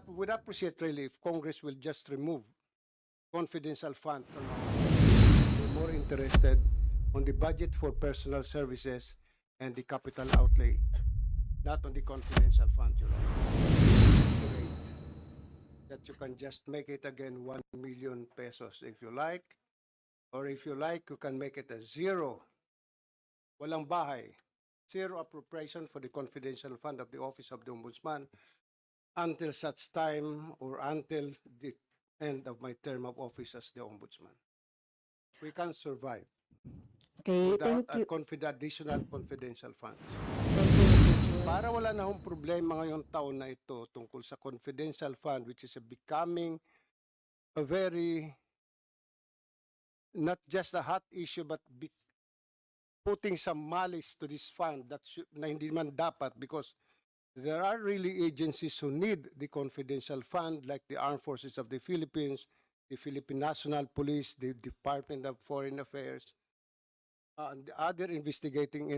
would appreciate really if Congress will just remove confidential fund from our. We're more interested on the budget for personal services and the capital outlay, not on the confidential fund, Your Honor. Great. That you can just make it again 1 million pesos if you like, or if you like, you can make it a zero. Walang bahay. Zero appropriation for the confidential fund of the Office of the Ombudsman until such time or until the end of my term of office as the Ombudsman. We can survive Okay, without thank you. additional confidential funds. Thank you, Mr. Chair. Para wala na hong problema ngayong taon na ito tungkol sa confidential fund, which is becoming a very, not just a hot issue, but putting some malice to this fund na hindi man dapat, because there are really agencies who need the confidential fund, like the Armed Forces of the Philippines, the Philippine National Police, the Department of Foreign Affairs, and the other investigating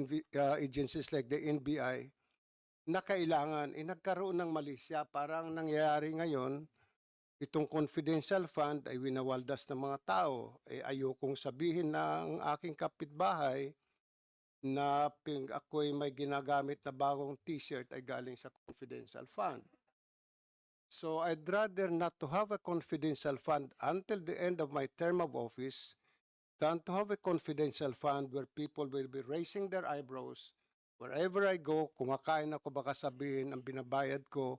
agencies like the NBI, na kailangan, nagkaroon ng malisya. Parang nangyayari ngayon, itong confidential fund ay winawaldas ng mga tao. Ayokong sabihin ng aking kapitbahay na ako'y may ginagamit na bagong t-shirt ay galing sa confidential fund. So I'd rather not to have a confidential fund until the end of my term of office than to have a confidential fund where people will be raising their eyebrows wherever I go. Kumakain ako, baka sabihin ang binabayad ko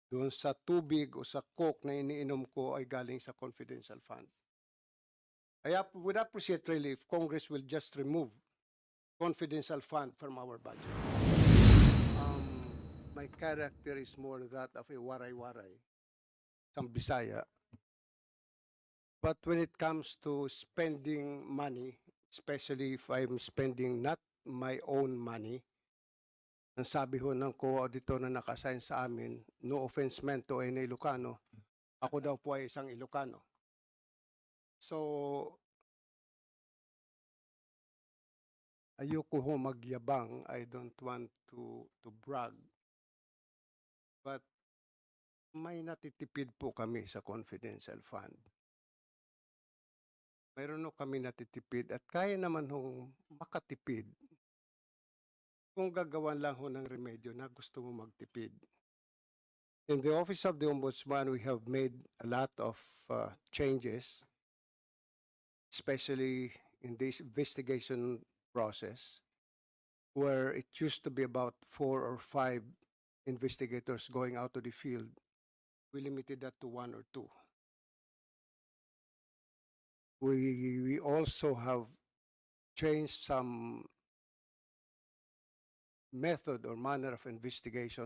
doon sa tubig o sa coke na iniinom ko ay galing sa confidential fund. I would appreciate really if Congress will just remove confidential fund from our budget. My character is more that of a waray-waray, some Bisaya. But when it comes to spending money, especially if I'm spending not my own money, ang sabi ho ng co-auditor na nakasign sa amin, no offense meant to any Ilocano, ako daw po ay isang Ilocano. So, ayoko ho magyabang. I don't want to brag. But may natitipid po kami sa confidential fund. Mayroon ho kami natitipid at kaya naman hong makatipid kung gagawan lang ho ng remedyo na gusto mo magtipid. In the Office of the Ombudsman, we have made a lot of changes, especially in this investigation process, where it used to be about 4 or 5 investigators going out to the field. We limited that to 1 or 2. We also have changed some method or manner of investigation